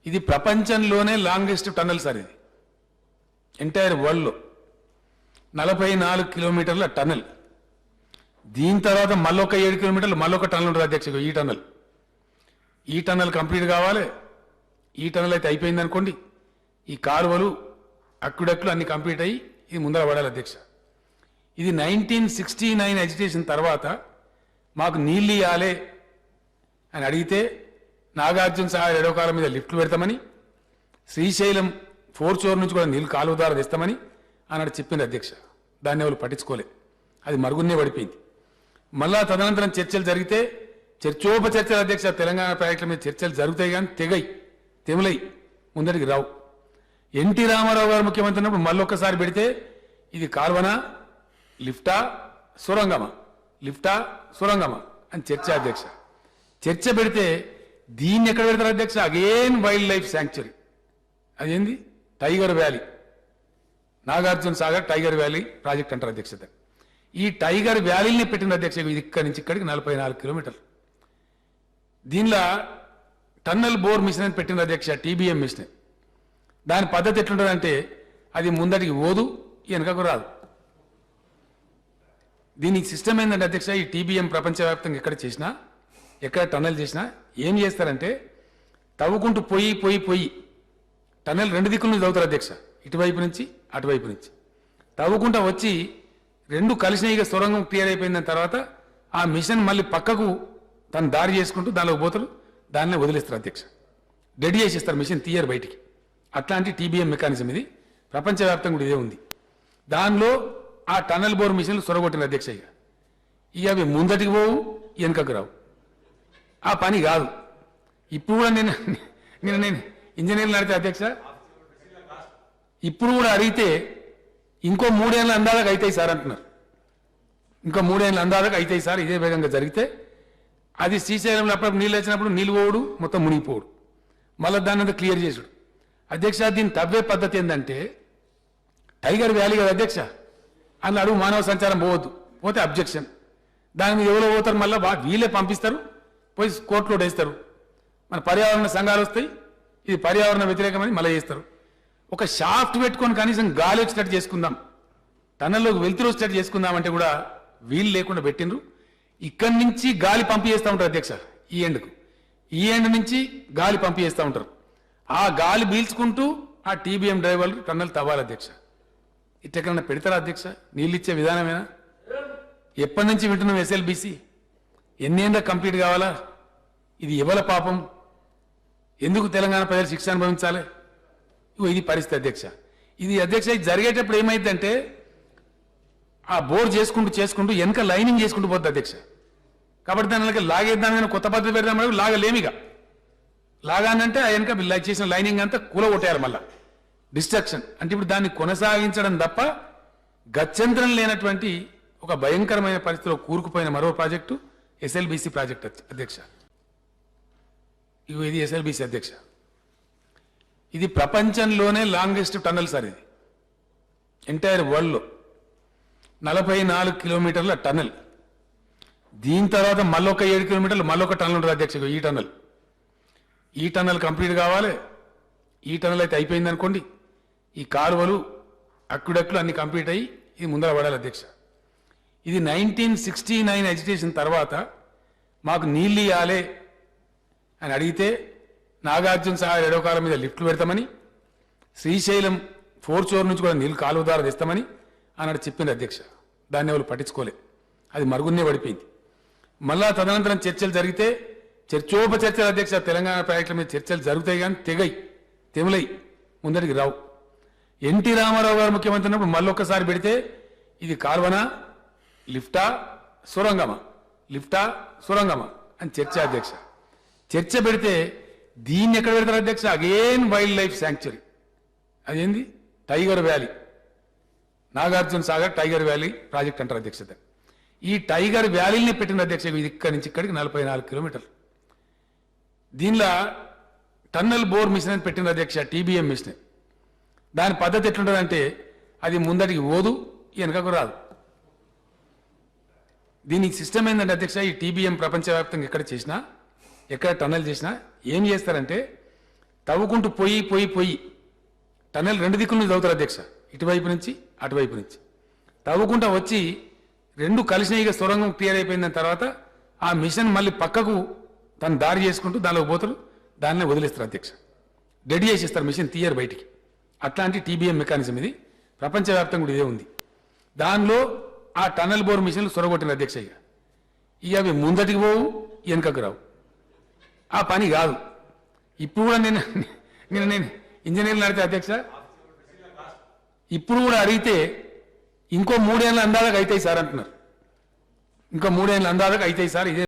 ఇది ప్రపంచంలోనే longest tunnel sir. ఇది ఎంటైర్ వరల్డ్లో 44 కిలోమీటర్ల టన్నల్. దీని తర్వాత మళ్ళొక 7 కిలోమీటర్లు మళ్ళొక టన్నల్ ఉంటుంది అధ్యక్ష. ఈ టన్నల్ కంప్లీట్ కావాలి. ఈ టన్నల్ అయితే అయిపోయింది అనుకోండి, ఈ కాలువలు అక్కుడక్కులు అన్ని కంప్లీట్ అయ్యి ఇది ముందర పడాలి అధ్యక్ష. ఇది 1969 ఎజిటేషన్ తర్వాత మాకు నీళ్ళు ఇవ్వాలి అని అడిగితే నాగార్జున సాగర్ ఎడవకాల మీద లిఫ్ట్లు పెడతామని, శ్రీశైలం ఫోర్చోర్ నుంచి కూడా నీళ్ళు కాలువ ద్వారా తెస్తామని అన్నాడు చెప్పింది అధ్యక్ష. దాన్ని ఎవరు పట్టించుకోలే, అది మరుగున్నే పడిపోయింది. మళ్ళా తదనంతరం చర్చలు జరిగితే చర్చోపచర్చలు అధ్యక్ష. తెలంగాణ ప్రాజెక్టుల మీద చర్చలు జరుగుతాయి కానీ తెములై ముందరికి రావు. ఎన్టీ రామారావు గారు ముఖ్యమంత్రి ఉన్నప్పుడు మళ్ళొక్కసారి పెడితే ఇది కాల్వనా లిఫ్టా సొరంగమా, లిఫ్టా సొరంగమా అని చర్చ అధ్యక్ష. చర్చ పెడితే దీన్ని ఎక్కడ పెడతారు అధ్యక్ష? Again wildlife sanctuary. అదేంది tiger valley, Nagarjuna Sagar tiger valley project అంటారు అధ్యక్ష. ఈ టైగర్ వ్యాలీని పెట్టిన అధ్యక్ష ఇది ఇక్కడి నుంచి ఇక్కడికి 44 కిలోమీటర్లు. దీనిలో టన్నల్ బోర్ మిషన్ అని పెట్టిన అధ్యక్ష, టీబీఎం మిషన్. దాని పద్ధతి ఎట్లుంటుందంటే అది ముందటికి పోదు, వెనకకు రాదు. దీనికి సిస్టమ్ ఏంటంటే అధ్యక్ష, ఈ టీబీఎం ప్రపంచవ్యాప్తంగా ఎక్కడ టన్నల్ చేసినా ఏం చేస్తారంటే తవ్వుకుంటూ పోయి టన్నల్ 2 దిక్కుల నుంచి తవ్వుతారు అధ్యక్ష. ఇటువైపు నుంచి అటువైపు నుంచి తవ్వుకుంటా వచ్చి 2 కలిసినాయిగా సొరంగం క్లియర్ అయిపోయిన తర్వాత ఆ మిషన్ మళ్ళీ పక్కకు తను దారి చేసుకుంటూ దానిలోకి పోతారు, దాన్నే వదిలేస్తారు అధ్యక్ష. డెడ్ చేసేస్తారు, మిషన్ తీయరు బయటికి. అట్లాంటి టీబీఎం మెకానిజం ఇది. ప్రపంచవ్యాప్తంగా కూడా ఇదే ఉంది. దానిలో ఆ టన్నల్ బోర్ మిషన్లు సొరగొట్టిన అధ్యక్ష. ఇక అవి ముందటికి పోవు, వెనుకకు రావు. ఆ పని కాదు. ఇప్పుడు కూడా నేను ఇంజనీర్లు అడిగితే అధ్యక్ష, ఇప్పుడు కూడా అడిగితే ఇంకో 3 ఏళ్ళ అందాలకు అవుతాయి సార్ అంటున్నారు. ఇంకో 3 ఏళ్ళ అందాలకు అవుతాయి సార్ ఇదే వేగంగా జరిగితే. అది శ్రీశైలంలో అప్పుడు నీళ్ళు వచ్చినప్పుడు నీళ్ళు పోవుడు, మొత్తం మునిగిపోవుడు, మళ్ళీ దాన్ని అంతా క్లియర్ చేసుడు అధ్యక్ష. దీన్ని తవ్వే పద్ధతి ఏంటంటే టైగర్ వ్యాలీ కదా అధ్యక్ష, అందులో అడుగు మానవ సంచారం పోవద్దు, పోతే అబ్జెక్షన్. దాని మీద ఎవరో పోతారు, మళ్ళీ వీళ్ళే పంపిస్తారు, పోయి కోర్టులో వేస్తారు. మన పర్యావరణ సంఘాలు వస్తాయి, ఇది పర్యావరణ వ్యతిరేకమని మళ్ళీ చేస్తారు. ఒక షాఫ్ట్ పెట్టుకొని కనీసం గాలి వచ్చేటట్టు చేసుకుందాం, టన్నల్లోకి వెళ్తురు వచ్చేటట్టు చేసుకుందాం అంటే కూడా వీలు లేకుండా పెట్టిండ్రు. ఇక్కడి నుంచి గాలి పంపి చేస్తూ ఉంటారు అధ్యక్ష. ఈ ఎండ్ నుంచి గాలి పంపి చేస్తూ ఉంటారు. ఆ గాలి పీల్చుకుంటూ ఆ టీబీఎం డ్రైవర్లు టన్నల్ తవ్వాలి అధ్యక్ష. ఇట్టెక్కడన్నా పెడతారా అధ్యక్ష? నీళ్ళు ఇచ్చే విధానమేనా? ఎప్పటి నుంచి వింటున్నాం ఎస్ఎల్బీసీ? ఎన్నేళ్ళ కంప్లీట్ కావాలా? ఇది ఎవల పాపం? ఎందుకు తెలంగాణ ప్రజలు శిక్ష అనుభవించాలి? ఇది పరిస్థితి అధ్యక్ష. ఇది అధ్యక్ష జరిగేటప్పుడు ఏమైందంటే ఆ బోర్ చేసుకుంటూ వెనక లైనింగ్ చేసుకుంటూ పోద్ది అధ్యక్ష. కాబట్టి దాని లాగేద్దామని కొత్త పద్ధతి పెడదామని లాగలేమిగా. లాగానంటే ఆ వెనక చేసిన లైనింగ్ అంతా కూలగొట్టారు, మళ్ళా డిస్ట్రక్షన్. అంటే ఇప్పుడు దాన్ని కొనసాగించడం తప్ప గత్యంతరం లేనటువంటి ఒక భయంకరమైన పరిస్థితిలో కూరుకుపోయిన మరో ప్రాజెక్టు ఎస్ఎల్బీసీ ప్రాజెక్ట్ అధ్యక్ష. ఇది ఎస్ఎల్బీసీ అధ్యక్ష. ఇది ప్రపంచంలోనే లాంగెస్ట్ టన్నల్ సార్. ఇది ఎంటైర్ వరల్డ్లో 44 కిలోమీటర్ల టన్నల్. దీని తర్వాత మళ్ళొక 7 కిలోమీటర్లు మళ్ళొక టన్నల్ ఉంటుంది అధ్యక్ష. ఈ టన్నల్ కంప్లీట్ కావాలి. ఈ టన్నల్ అయితే అయిపోయింది అనుకోండి, ఈ కాలువలు అక్కుడక్కులు అన్ని కంప్లీట్ అయ్యి ఇది ముందర పడాలి అధ్యక్ష. ఇది 1969 ఎజిటేషన్ తర్వాత మాకు నీళ్ళు ఇవ్వాలి అని అడిగితే నాగార్జున సాగర్ ఎడవకాల మీద లిఫ్ట్లు పెడతామని, శ్రీశైలం ఫోర్చోర్ నుంచి కూడా నీళ్ళు కాలువ ద్వారా తెస్తామని అన్నాడు చెప్పింది అధ్యక్ష. దాన్ని ఎవరు పట్టించుకోలే, అది మరుగున్నే పడిపోయింది. మళ్ళా తదనంతరం చర్చలు జరిగితే చర్చోపచర్చలు అధ్యక్ష. తెలంగాణ ప్రాజెక్టుల మీద చర్చలు జరుగుతాయి కానీ తెములై ముందరికి రావు. ఎన్టీ రామారావు గారు ముఖ్యమంత్రి ఉన్నప్పుడు మళ్ళొక్కసారి పెడితే ఇది కాల్వనా లిఫ్టా సొరంగమా, లిఫ్టా సొరంగమా అని చర్చ అధ్యక్ష. చర్చ పెడితే దీన్ని ఎక్కడ పెడతారు అధ్యక్ష? Again wildlife sanctuary. అదేంది tiger valley, Nagarjuna Sagar tiger valley project అంటారు అధ్యక్ష. ఈ టైగర్ వ్యాలీని పెట్టిన అధ్యక్ష ఇది ఇక్కడి నుంచి ఇక్కడికి 44 కిలోమీటర్లు. దీనిలో టన్నల్ బోర్ మిషన్ అని పెట్టిన అధ్యక్ష, టీబీఎం మిషన్. దాని పద్ధతి ఎట్లుంటుందంటే అది ముందటికి పోదు, వెనకకు రాదు. దీనికి సిస్టమ్ ఏంటంటే అధ్యక్ష, ఈ టీబీఎం ప్రపంచవ్యాప్తంగా ఎక్కడ టన్నల్ చేసినా ఏం చేస్తారంటే తవ్వుకుంటూ పోయి టన్నెల్ రెండు దిక్కుల నుంచి తవ్వుతారు అధ్యక్ష, ఇటువైపు నుంచి అటువైపు నుంచి తవ్వుకుంటా వచ్చి రెండు కలిసినాయిగా సొరంగం క్లియర్ అయిపోయిన తర్వాత ఆ మిషన్ మళ్ళీ పక్కకు తను దారి చేసుకుంటూ దానిలోకి పోతారు, దాన్నే వదిలేస్తారు అధ్యక్ష. డెడ్ చేసేస్తారు, మిషన్ తీయరు బయటికి. అట్లాంటి టీబీఎం మెకానిజం ఇది, ప్రపంచవ్యాప్తంగా కూడా ఇదే ఉంది. దానిలో ఆ టన్నెల్ బోర్ మిషన్లు సొరగొట్టిన అధ్యక్ష. ఇక అవి ముందటికి పోవు, వెనుకకు రావు. ఆ పని కాదు. ఇప్పుడు కూడా నేను ఇంజనీర్లు నడితే అధ్యక్ష, ఇప్పుడు కూడా అడిగితే ఇంకో 3 ఏళ్ళ అందాలకు అవుతాయి సార్ అంటున్నారు. ఇంకో 3 ఏళ్ళ అందాలకు అవుతాయి సార్, ఇదే